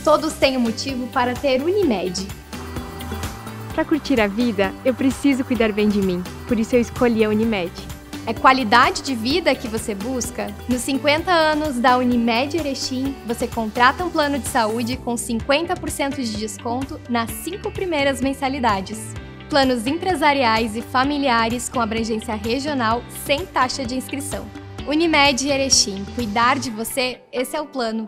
Todos têm um motivo para ter Unimed. Para curtir a vida, eu preciso cuidar bem de mim. Por isso eu escolhi a Unimed. É qualidade de vida que você busca? Nos 50 anos da Unimed Erechim, você contrata um plano de saúde com 50% de desconto nas 5 primeiras mensalidades. Planos empresariais e familiares com abrangência regional sem taxa de inscrição. Unimed Erechim, cuidar de você, esse é o plano.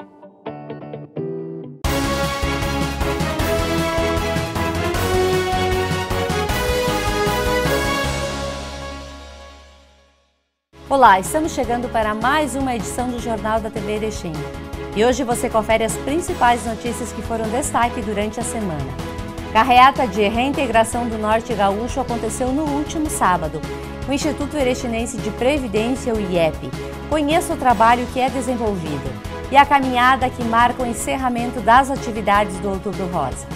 Olá, estamos chegando para mais uma edição do Jornal da TV Erechim. E hoje você confere as principais notícias que foram destaque durante a semana. Carreata de reintegração do Norte Gaúcho aconteceu no último sábado. O Instituto Erechinense de Previdência, o IEP, conheça o trabalho que é desenvolvido e a caminhada que marca o encerramento das atividades do Outubro Rosa.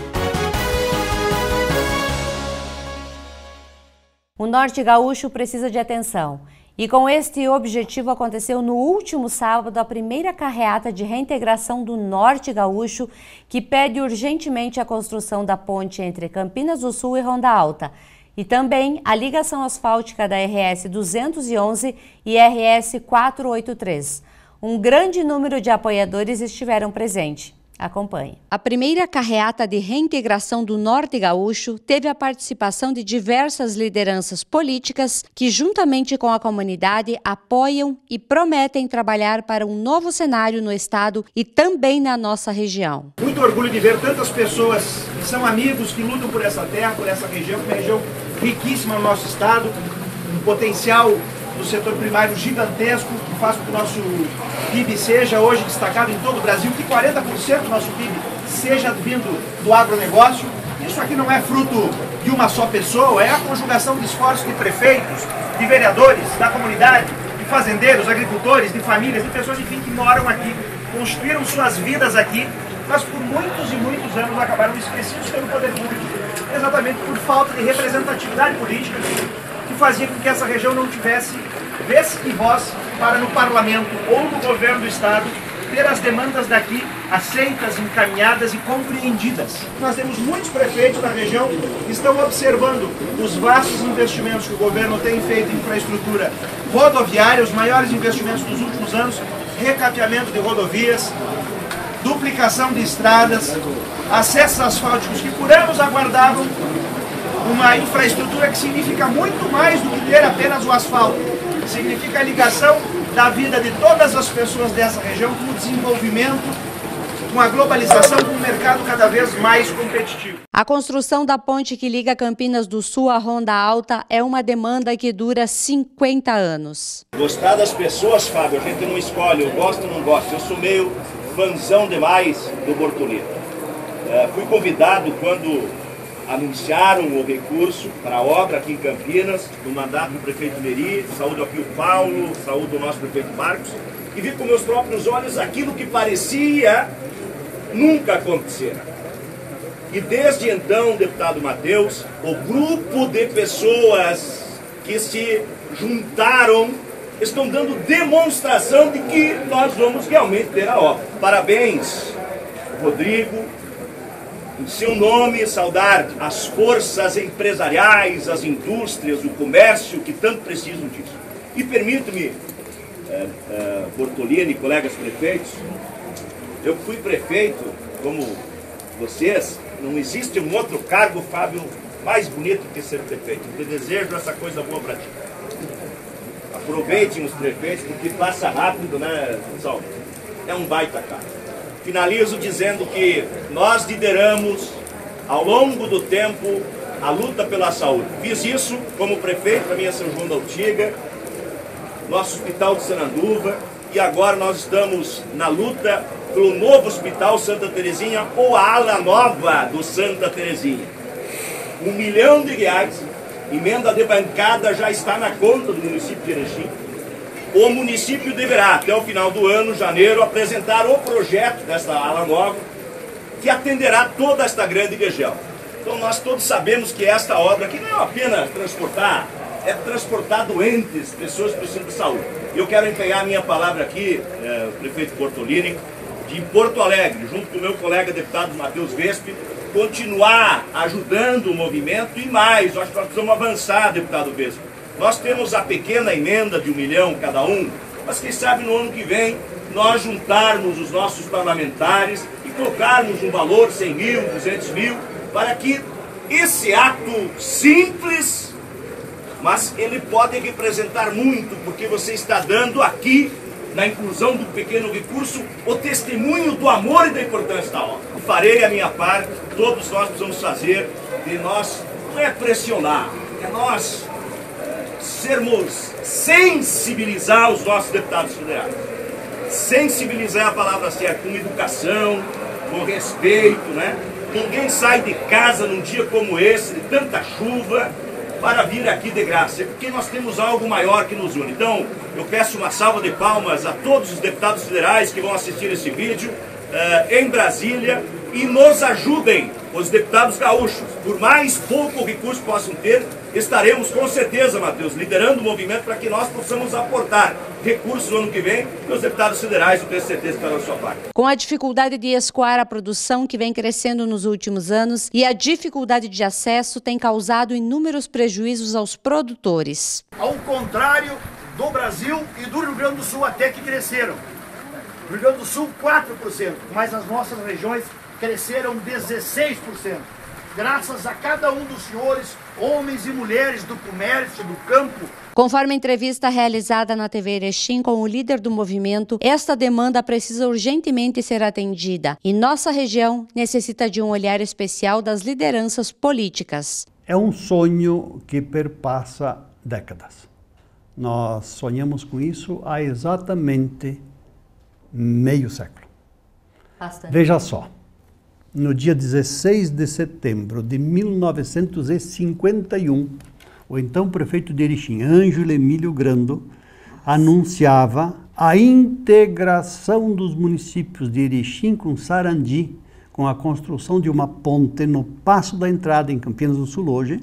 O Norte Gaúcho precisa de atenção. E com este objetivo aconteceu no último sábado a primeira carreata de reintegração do Norte Gaúcho, que pede urgentemente a construção da ponte entre Campinas do Sul e Ronda Alta, e também a ligação asfáltica da RS 211 e RS 483. Um grande número de apoiadores estiveram presentes. Acompanhe. A primeira carreata de reintegração do Norte Gaúcho teve a participação de diversas lideranças políticas que, juntamente com a comunidade, apoiam e prometem trabalhar para um novo cenário no estado e também na nossa região. Muito orgulho de ver tantas pessoas que são amigos, que lutam por essa terra, por essa região, uma região riquíssima no nosso estado, um potencial do setor primário gigantesco, que faz com que o nosso PIB seja hoje destacado em todo o Brasil, que 40% do nosso PIB seja vindo do agronegócio. Isso aqui não é fruto de uma só pessoa, é a conjugação de esforços de prefeitos, de vereadores, da comunidade, de fazendeiros, agricultores, de famílias, de pessoas, enfim, que moram aqui, construíram suas vidas aqui, mas por muitos e muitos anos acabaram esquecidos pelo poder público, exatamente por falta de representatividade política, que fazia com que essa região não tivesse vez e voz para no parlamento ou no governo do estado ter as demandas daqui aceitas, encaminhadas e compreendidas. Nós temos muitos prefeitos da região que estão observando os vastos investimentos que o governo tem feito em infraestrutura rodoviária, os maiores investimentos dos últimos anos, recapeamento de rodovias, duplicação de estradas, acessos asfálticos que por anos aguardavam uma infraestrutura que significa muito mais do que ter apenas o asfalto. Significa a ligação da vida de todas as pessoas dessa região com o desenvolvimento, com a globalização, com um mercado cada vez mais competitivo. A construção da ponte que liga Campinas do Sul à Ronda Alta é uma demanda que dura 50 anos. Gostar das pessoas, Fábio, a gente não escolhe, eu gosto ou não gosto. Eu sou meio fãzão demais do Bortolino. Fui convidado quando anunciaram o recurso para a obra aqui em Campinas, no mandato do prefeito Neri, saúdo aqui o Paulo, saúdo o nosso prefeito Marcos, e vi com meus próprios olhos aquilo que parecia nunca acontecer. E desde então, deputado Matheus, o grupo de pessoas que se juntaram estão dando demonstração de que nós vamos realmente ter a obra. Parabéns, Rodrigo. Em seu nome, saudar as forças empresariais, as indústrias, o comércio que tanto precisam disso. E permito-me, Bortolini e colegas prefeitos, eu fui prefeito, como vocês, não existe um outro cargo, Fábio, mais bonito que ser prefeito. Eu te desejo essa coisa boa para ti. Aproveitem os prefeitos, porque passa rápido, né, pessoal? É um baita cargo. Finalizo dizendo que nós lideramos, ao longo do tempo, a luta pela saúde. Fiz isso como prefeito da minha São João da Ortiga, nosso Hospital de Sananduva, e agora nós estamos na luta pelo novo Hospital Santa Terezinha, ou a ala nova do Santa Terezinha. R$1 milhão, emenda de bancada já está na conta do município de Erechim. O município deverá, até o final do ano, janeiro, apresentar o projeto desta ala nova, que atenderá toda esta grande região. Então nós todos sabemos que esta obra aqui não é apenas transportar, é transportar doentes, pessoas que precisam de saúde. Eu quero empenhar a minha palavra aqui, prefeito Bortolini, de Porto Alegre, junto com o meu colega deputado Matheus Vespe, continuar ajudando o movimento e mais. Eu acho que nós precisamos avançar, deputado Vespe. Nós temos a pequena emenda de 1 milhão cada um, mas quem sabe no ano que vem nós juntarmos os nossos parlamentares e colocarmos um valor, 100 mil, 200 mil, para que esse ato simples, mas ele pode representar muito, porque você está dando aqui, na inclusão do pequeno recurso, o testemunho do amor e da importância da obra. Eu farei a minha parte, todos nós precisamos fazer, e nós, não é pressionar, é nós sensibilizar os nossos deputados federais. Sensibilizar é a palavra certa, com educação, com respeito, né? Ninguém sai de casa num dia como esse, de tanta chuva, para vir aqui de graça, é porque nós temos algo maior que nos une. Então, eu peço uma salva de palmas a todos os deputados federais que vão assistir esse vídeo em Brasília e nos ajudem, os deputados gaúchos. Por mais pouco recurso possam ter, estaremos com certeza, Matheus, liderando o movimento para que nós possamos aportar recursos no ano que vem e os deputados federais, eu tenho certeza que farão a sua parte. Com a dificuldade de escoar a produção que vem crescendo nos últimos anos e a dificuldade de acesso tem causado inúmeros prejuízos aos produtores. Ao contrário do Brasil e do Rio Grande do Sul até que cresceram. No Rio Grande do Sul 4%, mas as nossas regiões cresceram 16%. Graças a cada um dos senhores, homens e mulheres do comércio, do campo. Conforme a entrevista realizada na TV Erechim com o líder do movimento, esta demanda precisa urgentemente ser atendida e nossa região necessita de um olhar especial das lideranças políticas. É um sonho que perpassa décadas. Nós sonhamos com isso há exatamente meio século. Bastante. Veja só. No dia 16 de setembro de 1951, o então prefeito de Erechim, Ângelo Emílio Grando, anunciava a integração dos municípios de Erechim com Sarandi, com a construção de uma ponte no Passo da Entrada, em Campinas do Sul hoje,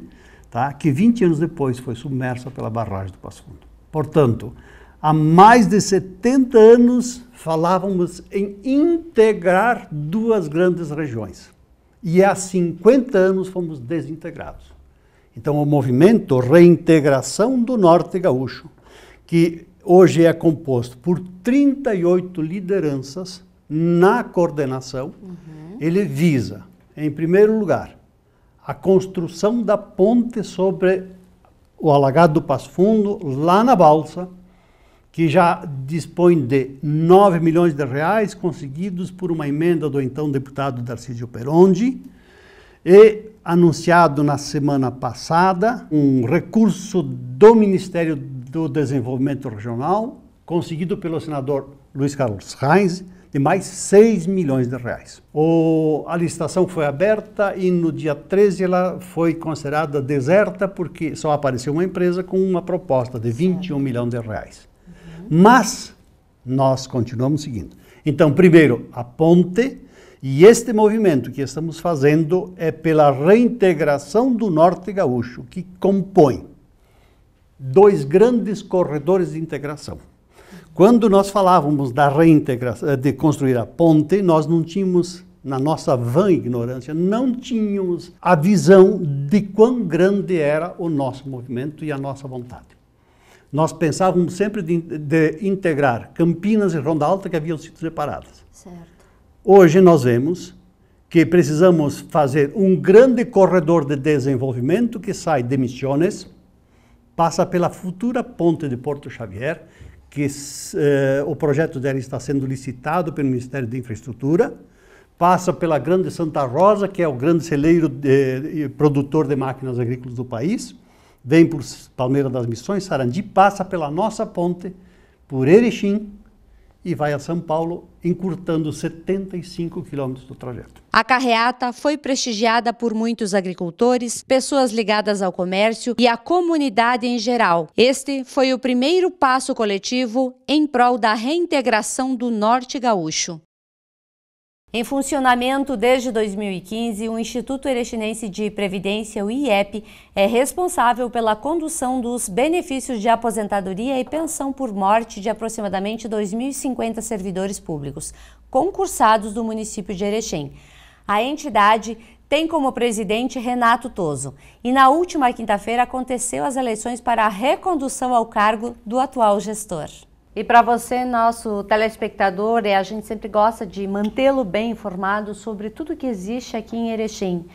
tá? Que 20 anos depois foi submersa pela barragem do Passo Fundo. Portanto, há mais de 70 anos falávamos em integrar duas grandes regiões. E há 50 anos fomos desintegrados. Então o movimento Reintegração do Norte Gaúcho, que hoje é composto por 38 lideranças na coordenação, ele visa, em primeiro lugar, a construção da ponte sobre o alagado do Passo Fundo, lá na Balsa, que já dispõe de 9 milhões de reais conseguidos por uma emenda do então deputado Darcísio Perondi, e anunciado na semana passada um recurso do Ministério do Desenvolvimento Regional, conseguido pelo senador Luiz Carlos Reins, de mais 6 milhões de reais. A licitação foi aberta e no dia 13 ela foi considerada deserta porque só apareceu uma empresa com uma proposta de 21 milhões de reais. Mas nós continuamos seguindo. Então, primeiro, a ponte, e este movimento que estamos fazendo é pela reintegração do Norte Gaúcho, que compõe dois grandes corredores de integração. Quando nós falávamos da reintegração, de construir a ponte, nós não tínhamos, na nossa vã ignorância, não tínhamos a visão de quão grande era o nosso movimento e a nossa vontade. Nós pensávamos sempre de integrar Campinas e Ronda Alta, que haviam sido separadas. Certo. Hoje nós vemos que precisamos fazer um grande corredor de desenvolvimento que sai de Misiones, passa pela futura ponte de Porto Xavier, que o projeto dela está sendo licitado pelo Ministério da Infraestrutura, passa pela Grande Santa Rosa, que é o grande celeiro produtor de máquinas agrícolas do país, vem por Palmeira das Missões, Sarandi, passa pela nossa ponte, por Erechim, e vai a São Paulo, encurtando 75 quilômetros do trajeto. A carreata foi prestigiada por muitos agricultores, pessoas ligadas ao comércio e a comunidade em geral. Este foi o primeiro passo coletivo em prol da reintegração do Norte Gaúcho. Em funcionamento desde 2015, o Instituto Erechinense de Previdência, o IEP, é responsável pela condução dos benefícios de aposentadoria e pensão por morte de aproximadamente 2.050 servidores públicos, concursados do município de Erechim. A entidade tem como presidente Renato Toso e na última quinta-feira aconteceu as eleições para a recondução ao cargo do atual gestor. E para você, nosso telespectador, a gente sempre gosta de mantê-lo bem informado sobre tudo que existe aqui em Erechim.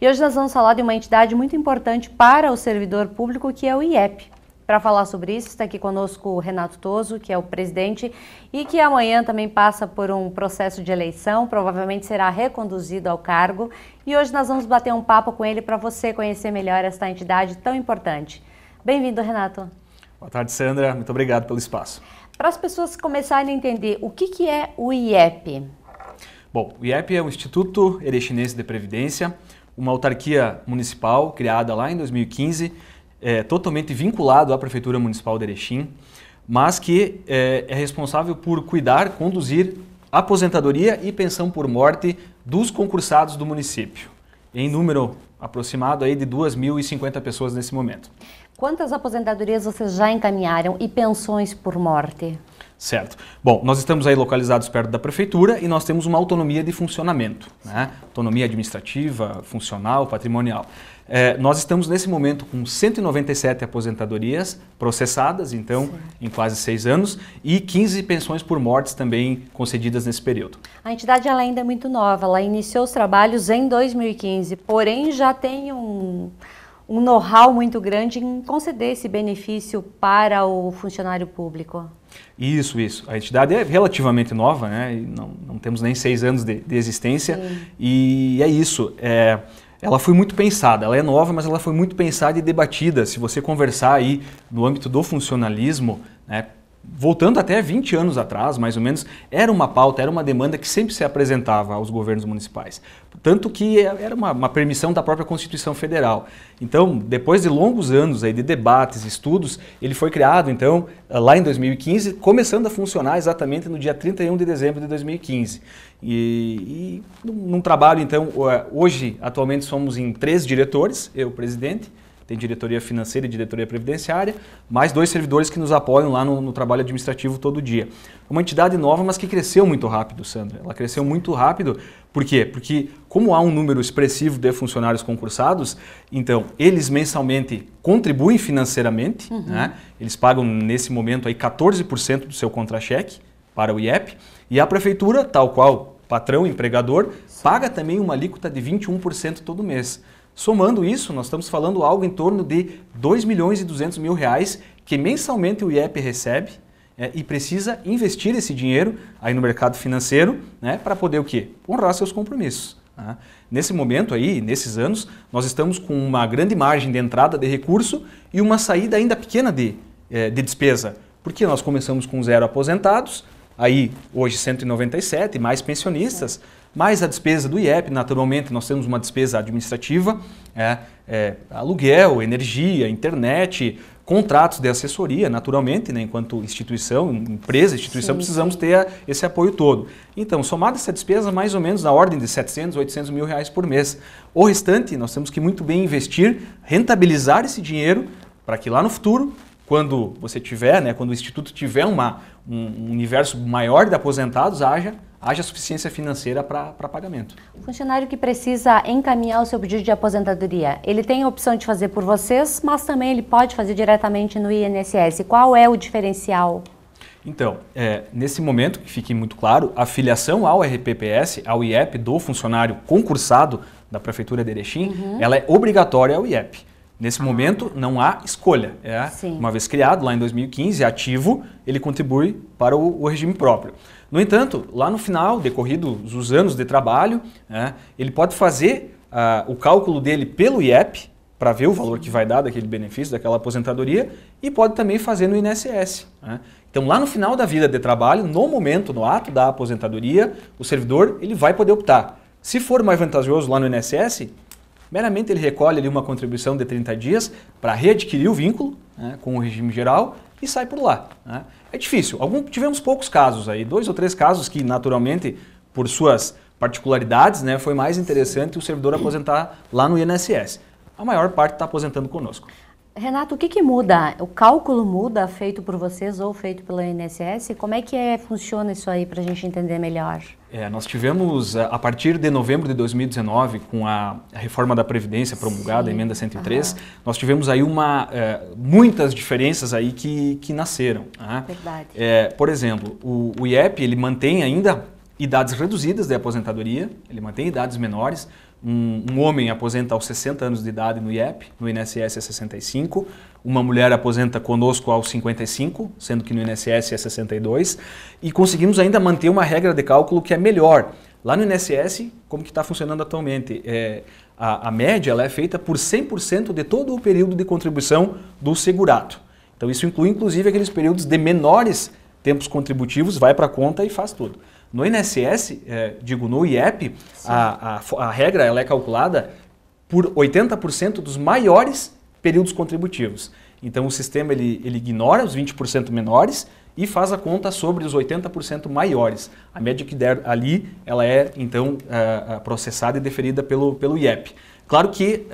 E hoje nós vamos falar de uma entidade muito importante para o servidor público, que é o IEP. Para falar sobre isso, está aqui conosco o Renato Toso, que é o presidente e que amanhã também passa por um processo de eleição, provavelmente será reconduzido ao cargo. E hoje nós vamos bater um papo com ele para você conhecer melhor esta entidade tão importante. Bem-vindo, Renato. Boa tarde, Sandra. Muito obrigado pelo espaço. Para as pessoas começarem a entender, o que é o IEP? Bom, o IEP é o Instituto Erechinense de Previdência, uma autarquia municipal criada lá em 2015, totalmente vinculado à Prefeitura Municipal de Erechim, mas que é responsável por cuidar, conduzir aposentadoria e pensão por morte dos concursados do município, em número aproximado aí de 2.050 pessoas nesse momento. Quantas aposentadorias vocês já encaminharam e pensões por morte? Certo. Bom, nós estamos aí localizados perto da prefeitura e nós temos uma autonomia de funcionamento, né? Autonomia administrativa, funcional, patrimonial. Nós estamos nesse momento com 197 aposentadorias processadas, então, sim, em quase 6 anos, e 15 pensões por mortes também concedidas nesse período. A entidade ela ainda é muito nova, ela iniciou os trabalhos em 2015, porém já tem um know-how muito grande em conceder esse benefício para o funcionário público. Isso. A entidade é relativamente nova, né? E não temos nem 6 anos de existência. Sim. E é isso. Ela foi muito pensada, ela é nova, mas ela foi muito pensada e debatida. Se você conversar aí no âmbito do funcionalismo, né, voltando até 20 anos atrás, mais ou menos, era uma pauta, era uma demanda que sempre se apresentava aos governos municipais. Tanto que era uma permissão da própria Constituição Federal. Então, depois de longos anos aí de debates, estudos, ele foi criado, então, lá em 2015, começando a funcionar exatamente no dia 31 de dezembro de 2015. E num trabalho, então, hoje, atualmente, somos em 3 diretores, eu, presidente, tem diretoria financeira e diretoria previdenciária, mais 2 servidores que nos apoiam lá no trabalho administrativo todo dia. Uma entidade nova, mas que cresceu muito rápido, Sandra. Ela cresceu muito rápido, por quê? Porque como há um número expressivo de funcionários concursados, então eles mensalmente contribuem financeiramente, né? Eles pagam nesse momento aí 14% do seu contra-cheque para o IEP, e a prefeitura, tal qual patrão, empregador, paga também uma alíquota de 21% todo mês. Somando isso, nós estamos falando algo em torno de R$ 2.200.000 que mensalmente o IEP recebe e precisa investir esse dinheiro aí no mercado financeiro, né, para poder o quê? Honrar seus compromissos. Tá? Nesse momento aí, nesses anos, nós estamos com uma grande margem de entrada de recurso e uma saída ainda pequena de despesa, porque nós começamos com 0 aposentados, aí hoje 197, mais pensionistas, mais a despesa do IEP, naturalmente nós temos uma despesa administrativa, aluguel, energia, internet, contratos de assessoria, naturalmente, né, enquanto instituição, instituição, sim, precisamos ter esse apoio todo. Então, somada essa despesa, mais ou menos na ordem de R$ 700, R$ 800 mil por mês. O restante, nós temos que muito bem investir, rentabilizar esse dinheiro, para que lá no futuro, quando você tiver, né, quando o Instituto tiver um universo maior de aposentados, haja suficiência financeira para pagamento. O funcionário que precisa encaminhar o seu pedido de aposentadoria, ele tem a opção de fazer por vocês, mas também ele pode fazer diretamente no INSS. Qual é o diferencial? Então, nesse momento, que fique muito claro, a filiação ao RPPS, ao IEP do funcionário concursado da Prefeitura de Erechim, ela é obrigatória ao IEP. Nesse momento, não há escolha. Uma vez criado, lá em 2015, ativo, ele contribui para o regime próprio. No entanto, lá no final, decorridos os anos de trabalho, ele pode fazer o cálculo dele pelo IEP, para ver o valor que vai dar daquele benefício, daquela aposentadoria, e pode também fazer no INSS. Então, lá no final da vida de trabalho, no momento, no ato da aposentadoria, o servidor ele vai poder optar. Se for mais vantajoso lá no INSS, meramente ele recolhe ali uma contribuição de 30 dias para readquirir o vínculo, com o regime geral e sai por lá. É difícil. Tivemos poucos casos aí, 2 ou 3 casos que naturalmente, por suas particularidades, né, foi mais interessante o servidor aposentar lá no INSS. A maior parte está aposentando conosco. Renato, o que muda? O cálculo muda feito por vocês ou feito pela INSS? Como é que funciona isso aí para a gente entender melhor? Nós tivemos, a partir de novembro de 2019, com a reforma da Previdência promulgada, a emenda 103, nós tivemos aí muitas diferenças aí que nasceram. Né? Verdade. Por exemplo, o IEP ele mantém ainda idades reduzidas de aposentadoria, ele mantém idades menores. Um homem aposenta aos 60 anos de idade no IEP, no INSS é 65. Uma mulher aposenta conosco aos 55, sendo que no INSS é 62. E conseguimos ainda manter uma regra de cálculo que é melhor. Lá no INSS, como que está funcionando atualmente? A média ela é feita por 100% de todo o período de contribuição do segurado. Então isso inclui inclusive aqueles períodos de menores tempos contributivos, vai para a conta e faz tudo. No INSS, no IEP, a regra ela é calculada por 80% dos maiores períodos contributivos. Então o sistema ele ignora os 20% menores e faz a conta sobre os 80% maiores. A média que der ali, ela é então processada e deferida pelo IEP. Claro que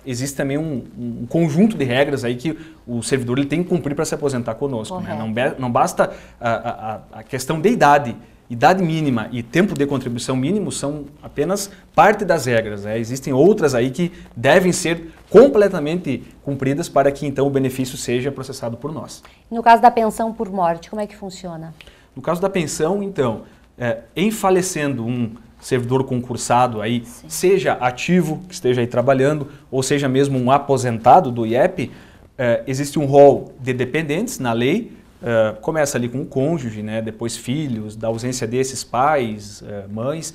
existe também um conjunto de regras aí que o servidor ele tem que cumprir para se aposentar conosco. Né? Não basta a questão de idade. Idade mínima e tempo de contribuição mínimo são apenas parte das regras. Né? Existem outras aí que devem ser completamente cumpridas para que então o benefício seja processado por nós. No caso da pensão por morte, como é que funciona? No caso da pensão, então, em falecendo um servidor concursado aí, seja ativo, que esteja aí trabalhando, ou seja mesmo um aposentado do IEP, existe um rol de dependentes na lei. Começa ali com o cônjuge, né? Depois filhos, da ausência desses pais, mães.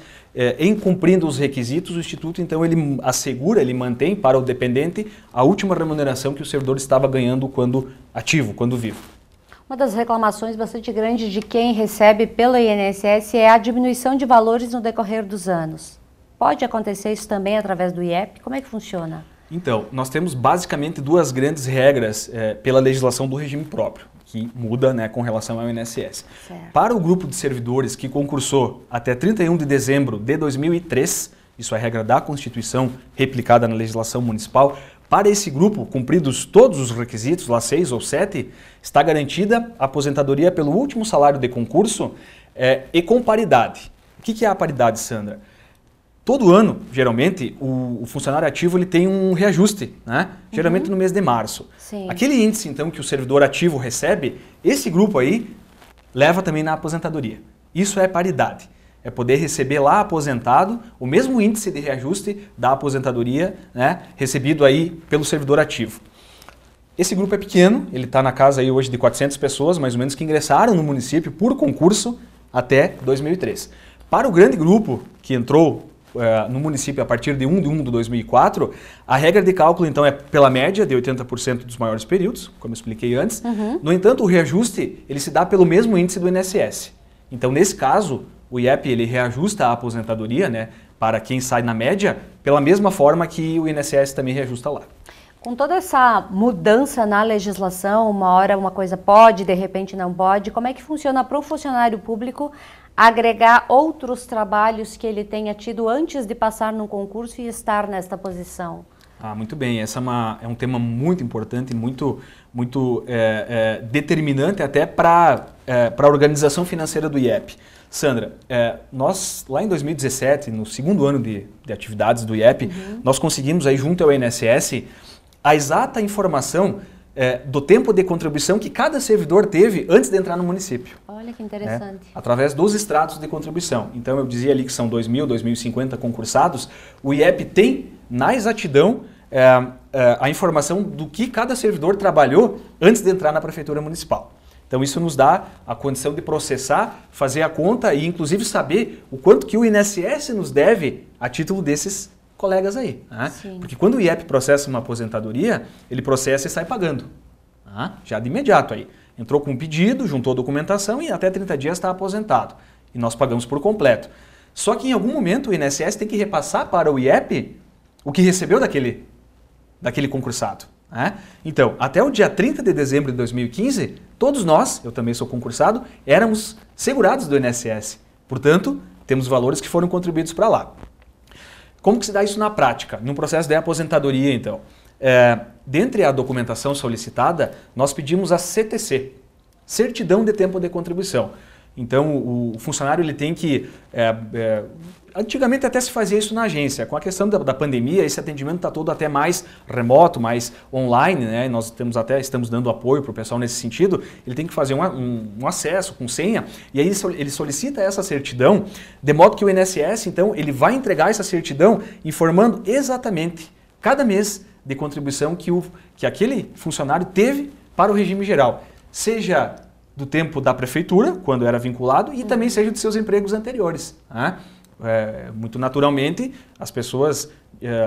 Em cumprindo os requisitos, o Instituto então ele assegura, ele mantém para o dependente a última remuneração que o servidor estava ganhando quando ativo, quando vivo. Uma das reclamações bastante grandes de quem recebe pela INSS é a diminuição de valores no decorrer dos anos. Pode acontecer isso também através do IEP? Como é que funciona? Então, nós temos basicamente duas grandes regras pela legislação do regime próprio, que muda, né, com relação ao INSS. Certo. Para o grupo de servidores que concursou até 31 de dezembro de 2003, isso é a regra da Constituição replicada na legislação municipal, para esse grupo, cumpridos todos os requisitos, lá 6 ou 7, está garantida a aposentadoria pelo último salário de concurso e com paridade. O que é a paridade, Sandra? Todo ano, geralmente, o funcionário ativo ele tem um reajuste, né? Geralmente no mês de março. Sim. Aquele índice, então, que o servidor ativo recebe, esse grupo aí leva também na aposentadoria. Isso é paridade. É poder receber lá aposentado o mesmo índice de reajuste da aposentadoria, né, recebido aí pelo servidor ativo. Esse grupo é pequeno, ele está na casa aí hoje de 400 pessoas, mais ou menos, que ingressaram no município por concurso até 2003. Para o grande grupo que entrou no município a partir de 1 de 1 de 2004, a regra de cálculo então é pela média de 80% dos maiores períodos, como eu expliquei antes. No entanto, o reajuste ele se dá pelo mesmo índice do INSS. Então, nesse caso, o IEP ele reajusta a aposentadoria, né, para quem sai na média, pela mesma forma que o INSS também reajusta lá. Com toda essa mudança na legislação, uma hora uma coisa pode, de repente não pode, como é que funciona para o funcionário público agregar outros trabalhos que ele tenha tido antes de passar no concurso e estar nesta posição? Muito bem, essa é um tema muito importante, muito determinante até para a organização financeira do IEP. Sandra, nós lá em 2017, no segundo ano de atividades do IEP, nós conseguimos aí junto ao INSS a exata informação do tempo de contribuição que cada servidor teve antes de entrar no município. Olha que interessante. Através dos extratos de contribuição. Então eu dizia ali que são 2.000, 2.050 concursados, o IEP tem na exatidão a informação do que cada servidor trabalhou antes de entrar na Prefeitura Municipal. Então isso nos dá a condição de processar, fazer a conta e inclusive saber o quanto que o INSS nos deve a título desses colegas aí. Né? Porque quando o IEP processa uma aposentadoria, ele processa e sai pagando. Já de imediato aí. Entrou com um pedido, juntou a documentação e até 30 dias está aposentado. E nós pagamos por completo. Só que em algum momento o INSS tem que repassar para o IEP o que recebeu daquele concursado. Né? Então, até o dia 30 de dezembro de 2015, todos nós, eu também sou concursado, éramos segurados do INSS. Portanto, temos valores que foram contribuídos para lá. Como que se dá isso na prática? Num processo de aposentadoria, então. Dentre a documentação solicitada, nós pedimos a CTC, Certidão de Tempo de Contribuição. Então, o funcionário ele tem que... antigamente até se fazia isso na agência. Com a questão da pandemia, esse atendimento está todo até mais remoto, mais online, né? Nós estamos dando apoio para o pessoal nesse sentido. Ele tem que fazer um acesso com senha, e aí ele solicita essa certidão, de modo que o INSS, então, ele vai entregar essa certidão informando exatamente cada mês de contribuição que aquele funcionário teve para o regime geral. Seja do tempo da prefeitura, quando era vinculado, e também seja de seus empregos anteriores. Né? Muito naturalmente, as pessoas,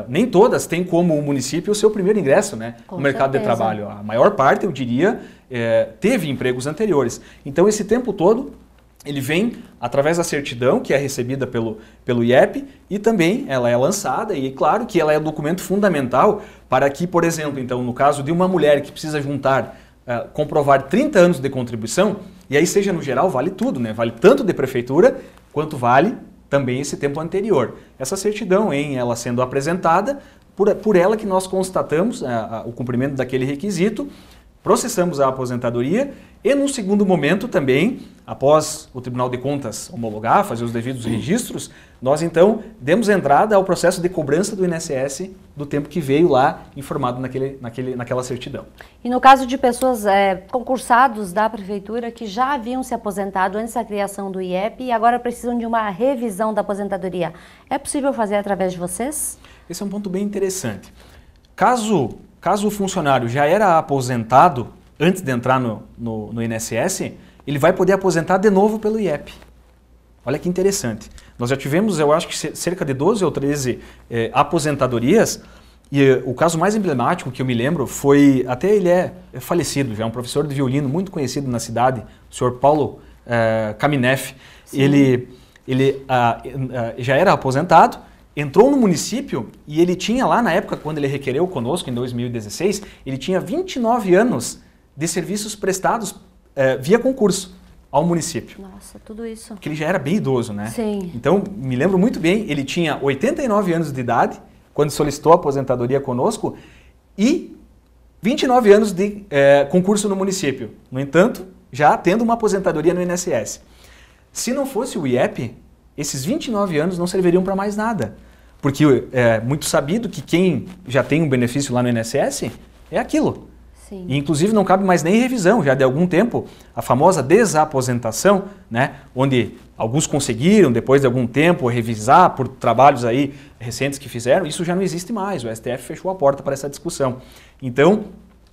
nem todas têm como o município o seu primeiro ingresso, né, no mercado de trabalho. A maior parte, eu diria, teve empregos anteriores. Então, esse tempo todo, ele vem através da certidão, que é recebida pelo IEP, e também ela é lançada, e claro que ela é um documento fundamental para que, por exemplo, então, no caso de uma mulher que precisa juntar, comprovar 30 anos de contribuição, e aí seja no geral, vale tudo, né? Vale tanto de prefeitura, quanto vale também esse tempo anterior. Essa certidão, ela sendo apresentada, por ela que nós constatamos o cumprimento daquele requisito, processamos a aposentadoria e, num segundo momento também, após o Tribunal de Contas homologar, fazer os devidos registros, nós então demos entrada ao processo de cobrança do INSS do tempo que veio lá informado naquela certidão. E no caso de pessoas concursados da Prefeitura que já haviam se aposentado antes da criação do IEP e agora precisam de uma revisão da aposentadoria, é possível fazer através de vocês? Esse é um ponto bem interessante. Caso o funcionário já era aposentado antes de entrar no INSS, ele vai poder aposentar de novo pelo IEP. Olha que interessante. Nós já tivemos, eu acho que cerca de 12 ou 13 aposentadorias, e o caso mais emblemático que eu me lembro foi, até ele é falecido já, um professor de violino muito conhecido na cidade, o senhor Paulo Kameneff. Ele já era aposentado, entrou no município e ele tinha lá na época, quando ele requereu conosco, em 2016, ele tinha 29 anos de serviços prestados via concurso ao município. Nossa, tudo isso. Porque ele já era bem idoso, né? Sim. Então, me lembro muito bem, ele tinha 89 anos de idade, quando solicitou a aposentadoria conosco, e 29 anos de concurso no município. No entanto, já tendo uma aposentadoria no INSS. Se não fosse o IEP, esses 29 anos não serviriam para mais nada. Porque é muito sabido que quem já tem um benefício lá no INSS é aquilo. Sim. E, inclusive, não cabe mais nem revisão, já de algum tempo, a famosa desaposentação, né, onde alguns conseguiram, depois de algum tempo, revisar por trabalhos aí recentes que fizeram, isso já não existe mais, o STF fechou a porta para essa discussão. Então,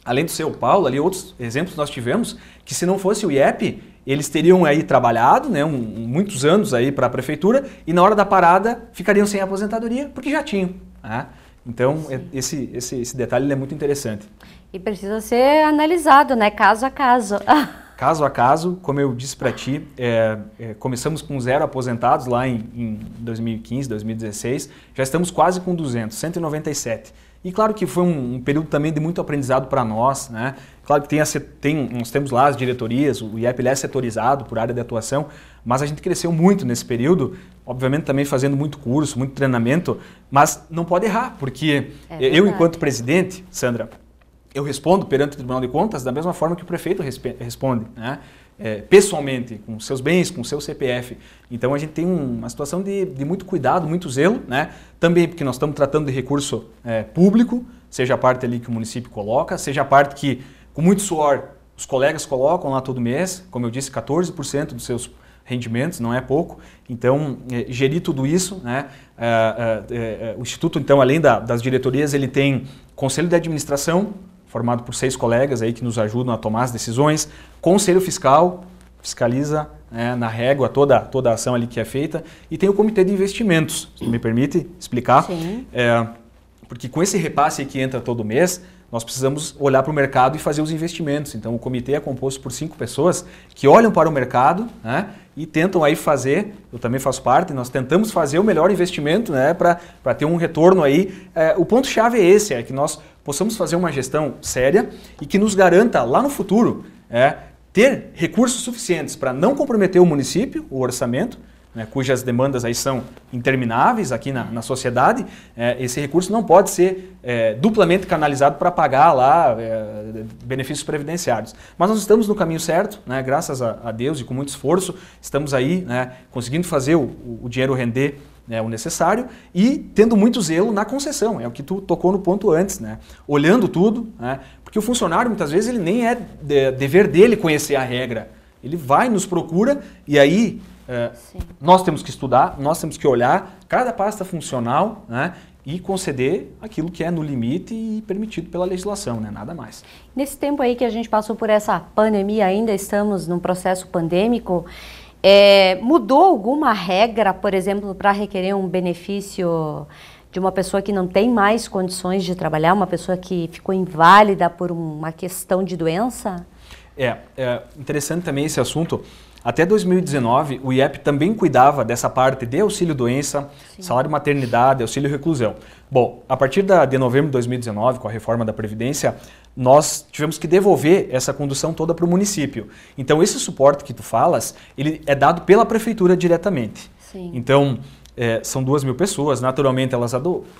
além do seu Paulo, ali outros exemplos nós tivemos, que se não fosse o IEP, eles teriam aí trabalhado, né, muitos anos aí para a prefeitura, e na hora da parada ficariam sem aposentadoria, porque já tinham, né? Então, esse detalhe ele é muito interessante. E precisa ser analisado, né? Caso a caso. Caso a caso, como eu disse para ti, começamos com 0 aposentados lá em 2015, 2016, já estamos quase com 200, 197. E claro que foi um período também de muito aprendizado para nós, né? Claro que nós temos lá as diretorias, o IEP é setorizado por área de atuação, mas a gente cresceu muito nesse período, obviamente também fazendo muito curso, muito treinamento, mas não pode errar, porque eu, enquanto presidente, Sandra, eu respondo perante o Tribunal de Contas da mesma forma que o prefeito responde, né? Pessoalmente, com seus bens, com seu CPF. Então a gente tem uma situação de muito cuidado, muito zelo, né? Também porque nós estamos tratando de recurso público, seja a parte ali que o município coloca, seja a parte que, com muito suor, os colegas colocam lá todo mês, como eu disse, 14% dos seus rendimentos, não é pouco. Então, gerir tudo isso, né? O Instituto, então, além das diretorias, ele tem conselho de administração, formado por 6 colegas aí que nos ajudam a tomar as decisões, conselho fiscal, fiscaliza na régua toda a ação ali que é feita, e tem o comitê de investimentos, se me permite explicar. Sim. Porque com esse repasse que entra todo mês, nós precisamos olhar para o mercado e fazer os investimentos. Então o comitê é composto por 5 pessoas que olham para o mercado, né, e tentam aí fazer, eu também faço parte, nós tentamos fazer o melhor investimento, né, para ter um retorno aí. O ponto-chave é esse, é que nós possamos fazer uma gestão séria e que nos garanta lá no futuro ter recursos suficientes para não comprometer o município, o orçamento, né, cujas demandas aí são intermináveis aqui na sociedade, esse recurso não pode ser duplamente canalizado para pagar lá benefícios previdenciários. Mas nós estamos no caminho certo, né, graças a Deus e com muito esforço, estamos aí, né, conseguindo fazer o dinheiro render, né, o necessário e tendo muito zelo na concessão, é o que tu tocou no ponto antes, né, olhando tudo, né, porque o funcionário muitas vezes ele nem dever dele conhecer a regra, ele vai, nos procura e aí nós temos que estudar, nós temos que olhar cada pasta funcional, né, e conceder aquilo que é no limite e permitido pela legislação, né, nada mais. Nesse tempo aí que a gente passou por essa pandemia, ainda estamos num processo pandêmico, mudou alguma regra, por exemplo, para requerer um benefício de uma pessoa que não tem mais condições de trabalhar, uma pessoa que ficou inválida por uma questão de doença? É interessante também esse assunto. Até 2019, o IEP também cuidava dessa parte de auxílio-doença, salário maternidade, auxílio-reclusão. Bom, a partir de novembro de 2019, com a reforma da Previdência, nós tivemos que devolver essa condução toda para o município. Então, esse suporte que tu falas, ele é dado pela prefeitura diretamente. Sim. Então, são 2.000 pessoas, naturalmente elas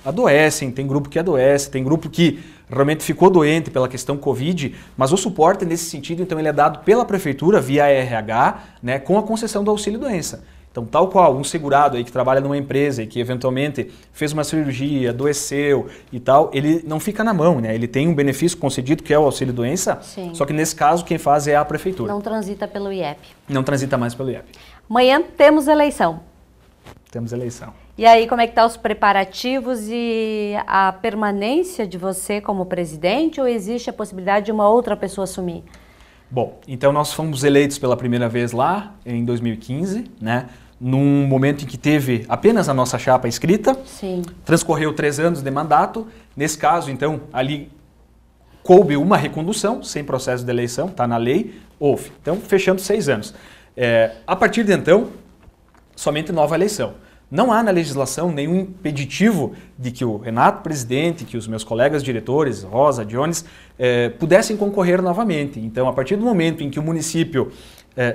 adoecem, tem grupo que adoece, tem grupo que realmente ficou doente pela questão Covid, mas o suporte nesse sentido, então, ele é dado pela prefeitura via RH, né, com a concessão do auxílio-doença. Então, tal qual um segurado aí que trabalha numa empresa e que eventualmente fez uma cirurgia, adoeceu e tal, ele não fica na mão, né? Ele tem um benefício concedido que é o auxílio-doença, só que nesse caso quem faz é a prefeitura. Não transita pelo IEP. Não transita mais pelo IEP. Amanhã temos eleição. Temos eleição. E aí, como é que estão os preparativos e a permanência de você como presidente ou existe a possibilidade de uma outra pessoa assumir? Bom, então nós fomos eleitos pela primeira vez lá em 2015, né? Num momento em que teve apenas a nossa chapa escrita. Sim. Transcorreu 3 anos de mandato. Nesse caso, então, ali coube uma recondução, sem processo de eleição, está na lei, houve. Então, fechando 6 anos. A partir de então, somente nova eleição. Não há na legislação nenhum impeditivo de que o Renato, presidente, que os meus colegas diretores, Rosa, Jones, pudessem concorrer novamente. Então, a partir do momento em que o município,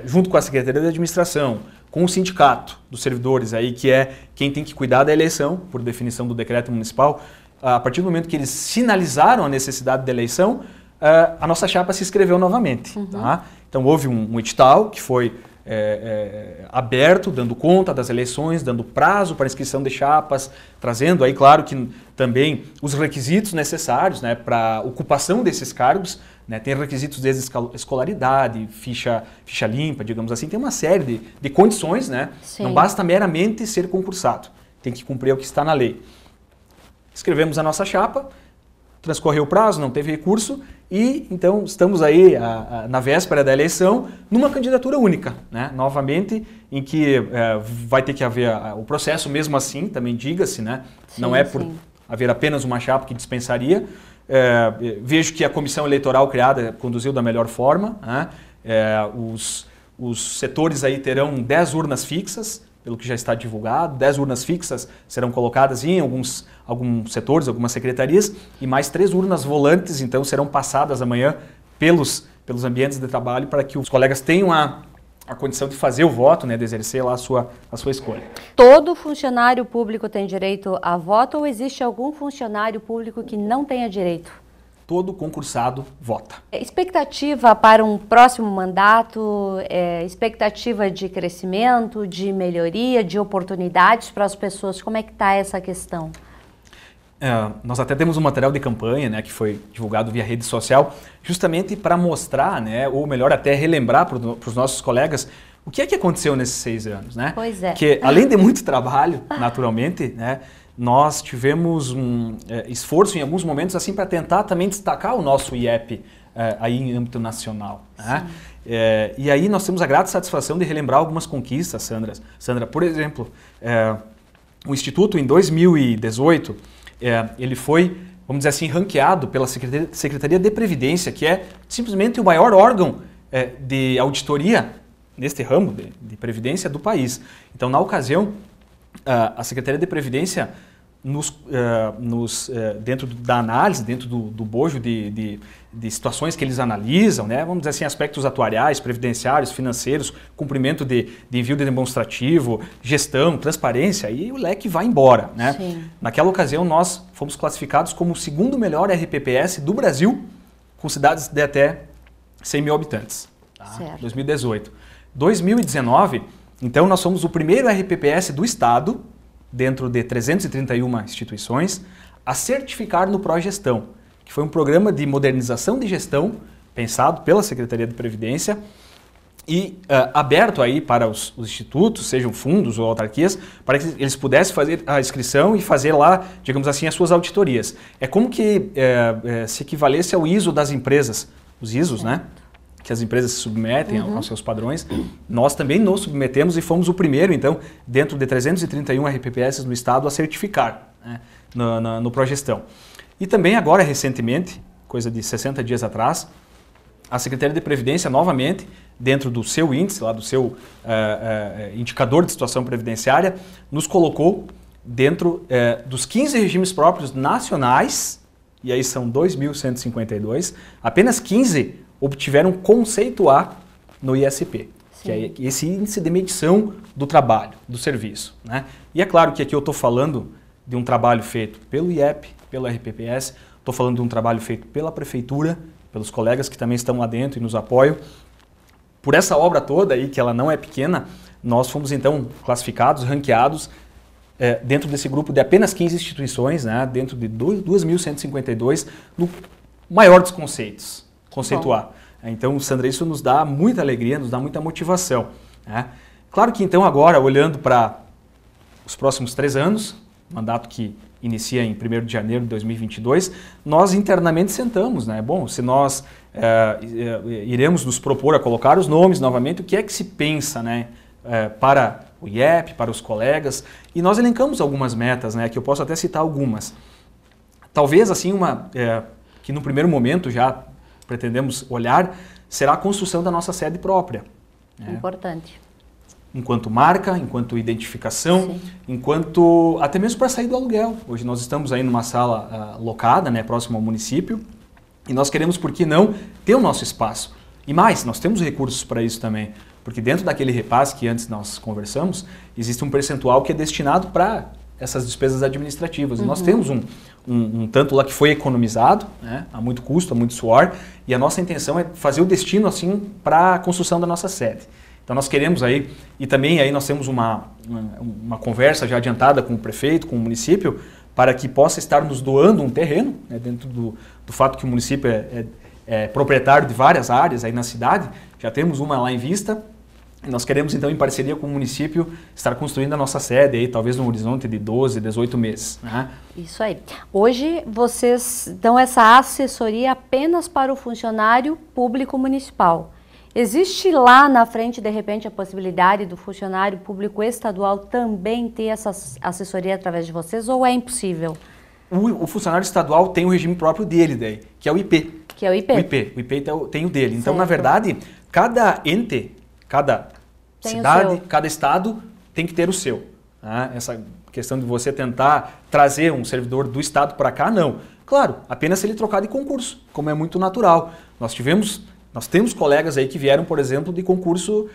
junto com a Secretaria de Administração, com o sindicato dos servidores, aí, que é quem tem que cuidar da eleição, por definição do decreto municipal, a partir do momento que eles sinalizaram a necessidade da eleição, a nossa chapa se inscreveu novamente. Uhum. Tá? Então, houve um edital que foi aberto, dando conta das eleições, dando prazo para inscrição de chapas, trazendo aí, claro, que também os requisitos necessários, né, para ocupação desses cargos, né, tem requisitos desde escolaridade, ficha limpa, digamos assim, tem uma série de condições, né? Não basta meramente ser concursado, tem que cumprir o que está na lei. Escrevemos a nossa chapa, transcorreu o prazo, não teve recurso e então estamos aí na véspera da eleição numa candidatura única, né? Novamente, em que vai ter que haver o processo mesmo assim, também diga-se, né? Sim, não é por haver apenas uma chapa que dispensaria. Vejo que a comissão eleitoral criada conduziu da melhor forma, né? Os setores aí terão 10 urnas fixas, pelo que já está divulgado, 10 urnas fixas serão colocadas em alguns setores, algumas secretarias, e mais 3 urnas volantes, então, serão passadas amanhã pelos ambientes de trabalho para que os colegas tenham a condição de fazer o voto, né, de exercer lá a sua escolha. Todo funcionário público tem direito a voto ou existe algum funcionário público que não tenha direito? Todo concursado vota. Expectativa para um próximo mandato, expectativa de crescimento, de melhoria, de oportunidades para as pessoas, como é que está essa questão? Nós até temos um material de campanha, né, que foi divulgado via rede social, justamente para mostrar, né, ou melhor, até relembrar para os nossos colegas o que é que aconteceu nesses 6 anos. Né? Pois é. Porque além de muito trabalho, naturalmente, né, nós tivemos um esforço em alguns momentos assim para tentar também destacar o nosso IEP aí em âmbito nacional. Né? E aí nós temos a grata satisfação de relembrar algumas conquistas, Sandra. Por exemplo, o Instituto em 2018, ele foi, vamos dizer assim, ranqueado pela Secretaria de Previdência, que é simplesmente o maior órgão de auditoria neste ramo de Previdência do país. Então, na ocasião, a Secretaria de Previdência dentro da análise, dentro do bojo de situações que eles analisam, né? Vamos dizer assim, aspectos atuariais, previdenciários, financeiros, cumprimento de envio de demonstrativo, gestão, transparência, e o leque vai embora, né? Sim. Naquela ocasião, nós fomos classificados como o segundo melhor RPPS do Brasil, com cidades de até 100 mil habitantes. Tá? Certo. 2018. 2019, então, nós somos o primeiro RPPS do Estado, dentro de 331 instituições, a certificar no Progestão, que foi um programa de modernização de gestão pensado pela Secretaria de Previdência e aberto aí para os institutos, sejam fundos ou autarquias, para que eles pudessem fazer a inscrição e fazer lá, digamos assim, as suas auditorias. É como que se equivalesse ao ISO das empresas, os ISOs, né? Que as empresas se submetem aos seus padrões. Nós também nos submetemos e fomos o primeiro, então, dentro de 331 RPPS no Estado, a certificar, né, no Progestão. E também agora, recentemente, coisa de 60 dias atrás, a Secretaria de Previdência, novamente, dentro do seu índice, lá do seu indicador de situação previdenciária, nos colocou dentro dos 15 regimes próprios nacionais, e aí são 2.152, apenas 15 obtiveram conceito A no ISP, que é esse índice de medição do trabalho, do serviço, né? E é claro que aqui eu estou falando de um trabalho feito pelo IEP, pelo RPPS, estou falando de um trabalho feito pela Prefeitura, pelos colegas que também estão lá dentro e nos apoiam. Por essa obra toda aí, que ela não é pequena, nós fomos então classificados, ranqueados, dentro desse grupo de apenas 15 instituições, né? Dentro de 2.152, no maior dos conceitos. Conceito A. Então, Sandra, isso nos dá muita alegria, nos dá muita motivação, né? Claro que então agora, olhando para os próximos 3 anos, mandato que inicia em 1º de janeiro de 2022, nós internamente sentamos, né? Bom, se nós iremos nos propor a colocar os nomes novamente, o que é que se pensa, né? Para o IEP, para os colegas, e nós elencamos algumas metas, né? Que eu posso até citar algumas. Talvez assim que no primeiro momento já pretendemos olhar, será a construção da nossa sede própria. Né? Importante. Enquanto marca, enquanto identificação, enquanto até mesmo para sair do aluguel. Hoje nós estamos aí numa sala locada, né, próximo ao município, e nós queremos, por que não, ter o nosso espaço. E mais, nós temos recursos para isso também, porque dentro daquele repasse que antes nós conversamos, existe um percentual que é destinado para essas despesas administrativas. E nós temos um tanto lá que foi economizado, né, a muito custo, a muito suor, e a nossa intenção é fazer o destino assim para a construção da nossa sede. Então nós queremos aí, e também aí nós temos uma conversa já adiantada com o prefeito, com o município, para que possa estar nos doando um terreno, né, dentro do fato que o município é proprietário de várias áreas aí na cidade, já temos uma lá em vista. Nós queremos, então, em parceria com o município, estar construindo a nossa sede, aí, talvez no horizonte de 12, 18 meses. Né? Isso aí. Hoje, vocês dão essa assessoria apenas para o funcionário público municipal. Existe lá na frente, de repente, a possibilidade do funcionário público estadual também ter essa assessoria através de vocês, ou é impossível? O funcionário estadual tem o regime próprio dele, daí, que é o IP. Que é o IP? O IP tem o dele. Então, na verdade, cada ente, cada cidade, cada estado tem que ter o seu. Né? Essa questão de você tentar trazer um servidor do estado para cá, não. Claro, apenas se ele trocar de concurso, como é muito natural. Nós temos colegas aí que vieram, por exemplo, de concurso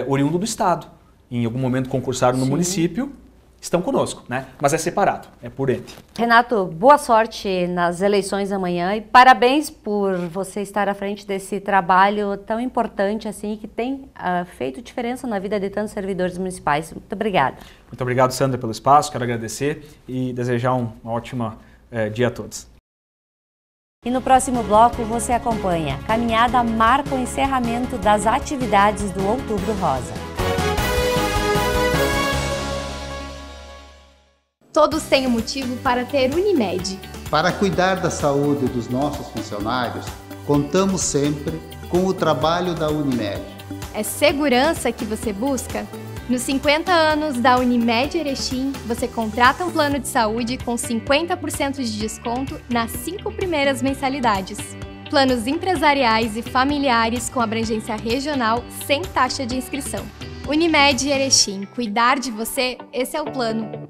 oriundo do estado. Em algum momento concursaram no município, estão conosco, né? Mas é separado, é por ente. Renato, boa sorte nas eleições amanhã e parabéns por você estar à frente desse trabalho tão importante assim, que tem feito diferença na vida de tantos servidores municipais. Muito obrigada. Muito obrigado, Sandra, pelo espaço, quero agradecer e desejar um ótimo dia a todos. E no próximo bloco você acompanha. Caminhada marca o encerramento das atividades do Outubro Rosa. Todos têm um motivo para ter Unimed. Para cuidar da saúde dos nossos funcionários, contamos sempre com o trabalho da Unimed. É segurança que você busca? Nos 50 anos da Unimed Erechim, você contrata um plano de saúde com 50% de desconto nas 5 primeiras mensalidades. Planos empresariais e familiares com abrangência regional sem taxa de inscrição. Unimed Erechim, cuidar de você, esse é o plano.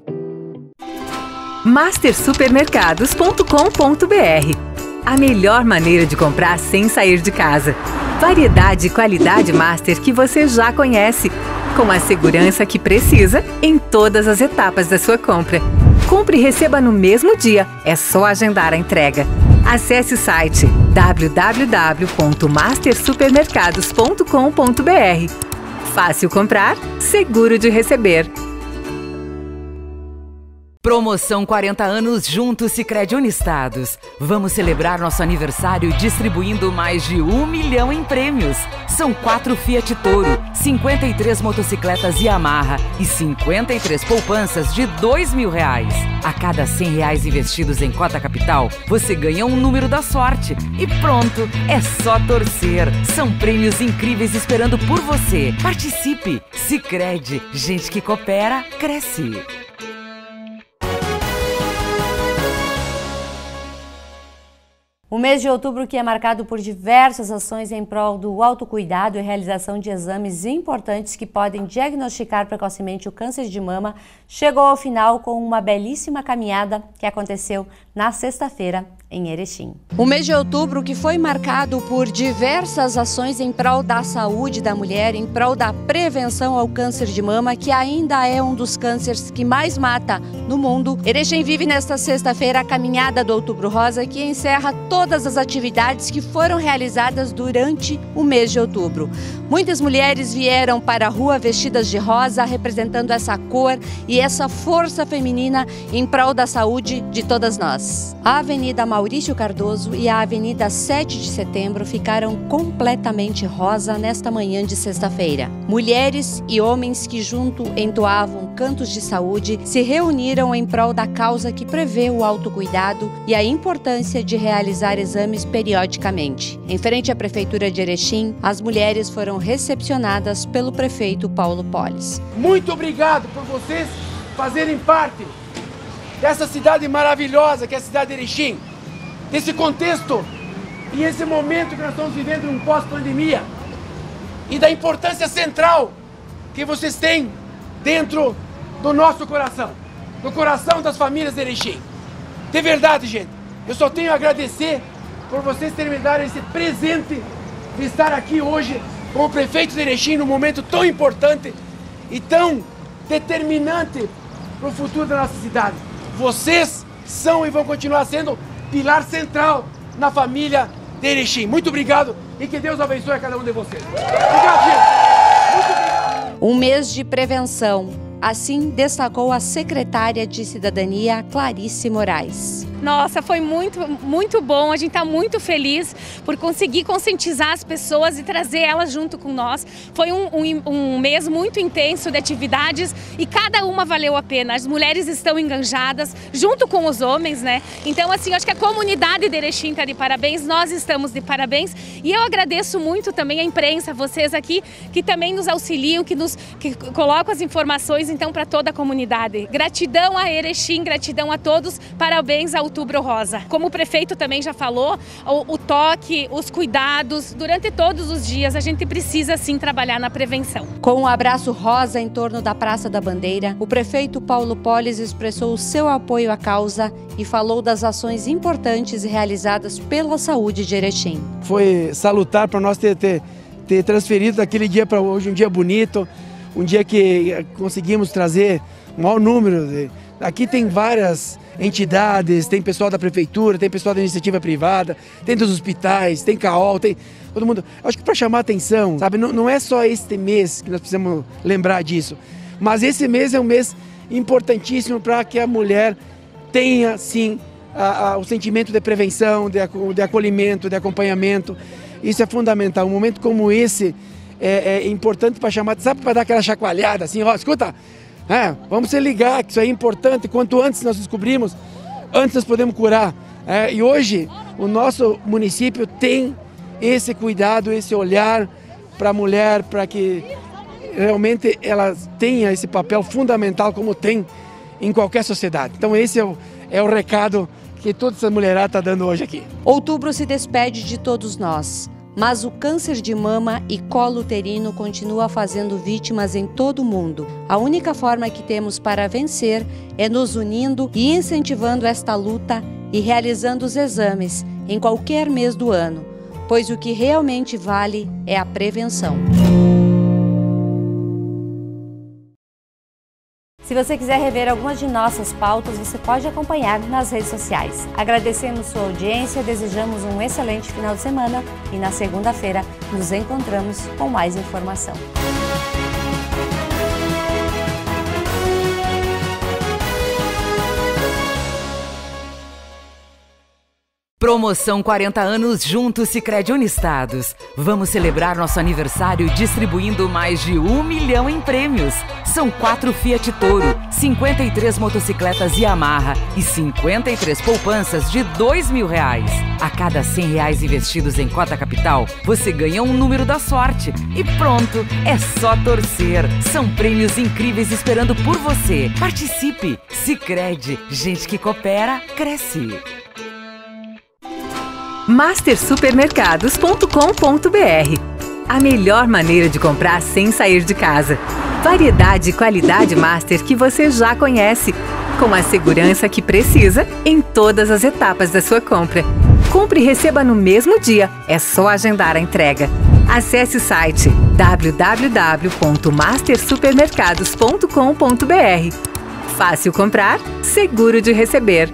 mastersupermercados.com.br. A melhor maneira de comprar sem sair de casa. Variedade e qualidade Master que você já conhece, com a segurança que precisa em todas as etapas da sua compra. Compre e receba no mesmo dia, é só agendar a entrega. Acesse o site www.mastersupermercados.com.br. Fácil comprar, seguro de receber. Promoção 40 anos junto Sicredi Unistados. Vamos celebrar nosso aniversário distribuindo mais de 1 milhão em prêmios. São 4 Fiat Toro, 53 motocicletas Yamaha e 53 poupanças de R$2.000. A cada R$100 investidos em cota capital, você ganha um número da sorte. E pronto, é só torcer. São prêmios incríveis esperando por você. Participe! Sicredi, gente que coopera, cresce. O mês de outubro, que é marcado por diversas ações em prol do autocuidado e realização de exames importantes que podem diagnosticar precocemente o câncer de mama, chegou ao final com uma belíssima caminhada que aconteceu na sexta-feira em Erechim. O mês de outubro, que foi marcado por diversas ações em prol da saúde da mulher, em prol da prevenção ao câncer de mama, que ainda é um dos cânceres que mais mata no mundo. Erechim vive nesta sexta-feira a caminhada do Outubro Rosa, que encerra todas as atividades que foram realizadas durante o mês de outubro. Muitas mulheres vieram para a rua vestidas de rosa, representando essa cor e essa força feminina em prol da saúde de todas nós. A Avenida Maurício Cardoso e a Avenida 7 de Setembro ficaram completamente rosa nesta manhã de sexta-feira. Mulheres e homens que junto entoavam cantos de saúde se reuniram em prol da causa que prevê o autocuidado e a importância de realizar exames periodicamente. Em frente à Prefeitura de Erechim, as mulheres foram recepcionadas pelo prefeito Paulo Polis. Muito obrigado por vocês fazerem parte dessa cidade maravilhosa que é a cidade de Erechim, desse contexto e esse momento que nós estamos vivendo um pós-pandemia e da importância central que vocês têm dentro do nosso coração, do coração das famílias de Erechim. De verdade, gente, eu só tenho a agradecer por vocês terem me dado esse presente de estar aqui hoje com o prefeito de Erechim num momento tão importante e tão determinante para o futuro da nossa cidade. Vocês são e vão continuar sendo pilar central na família de Erechim. Muito obrigado e que Deus abençoe a cada um de vocês. Obrigado, gente. Muito obrigado. Um mês de prevenção. Assim destacou a secretária de Cidadania, Clarice Moraes. Nossa, foi muito bom, a gente está muito feliz por conseguir conscientizar as pessoas e trazer elas junto com nós. Foi um mês muito intenso de atividades e cada uma valeu a pena. As mulheres estão engajadas junto com os homens, né? Então, assim, acho que a comunidade de Erechim está de parabéns, nós estamos de parabéns e eu agradeço muito também a imprensa, vocês aqui, que também nos auxiliam, que colocam as informações, então, para toda a comunidade. Gratidão a Erechim, gratidão a todos, parabéns ao Outubro Rosa. Como o prefeito também já falou, o toque, os cuidados, durante todos os dias a gente precisa sim trabalhar na prevenção. Com um abraço rosa em torno da Praça da Bandeira, o prefeito Paulo Polis expressou o seu apoio à causa e falou das ações importantes realizadas pela saúde de Erechim. Foi salutar para nós ter transferido daquele dia para hoje um dia bonito, um dia que conseguimos trazer um maior número. Aqui tem várias entidades, tem pessoal da prefeitura, tem pessoal da iniciativa privada, tem dos hospitais, tem CAOL, tem todo mundo. Acho que para chamar atenção, sabe, não é só este mês que nós precisamos lembrar disso, mas esse mês é um mês importantíssimo para que a mulher tenha, sim, o sentimento de prevenção, de acolhimento, de acompanhamento. Isso é fundamental. Um momento como esse é importante para chamar, sabe, para dar aquela chacoalhada, assim, ó, escuta, vamos se ligar que isso é importante, quanto antes nós descobrimos, antes nós podemos curar. E hoje o nosso município tem esse cuidado, esse olhar para a mulher, para que realmente ela tenha esse papel fundamental como tem em qualquer sociedade. Então esse é o recado que toda essa mulherada está dando hoje aqui. Outubro se despede de todos nós, Mas o câncer de mama e colo uterino continua fazendo vítimas em todo o mundo. A única forma que temos para vencer é nos unindo e incentivando esta luta e realizando os exames em qualquer mês do ano, pois o que realmente vale é a prevenção. Se você quiser rever algumas de nossas pautas, você pode acompanhar nas redes sociais. Agradecemos sua audiência, desejamos um excelente final de semana e na segunda-feira nos encontramos com mais informação. Promoção 40 anos juntos Sicredi Uniestados. Vamos celebrar nosso aniversário distribuindo mais de 1 milhão em prêmios. São 4 Fiat Toro, 53 motocicletas Yamaha e 53 poupanças de R$2.000. A cada R$100 investidos em cota capital, você ganha um número da sorte. E pronto, é só torcer. São prêmios incríveis esperando por você. Participe! Sicredi, gente que coopera, cresce. mastersupermercados.com.br. A melhor maneira de comprar sem sair de casa. Variedade e qualidade Master que você já conhece, com a segurança que precisa em todas as etapas da sua compra. Compre e receba no mesmo dia, é só agendar a entrega. Acesse o site www.mastersupermercados.com.br. Fácil comprar, seguro de receber.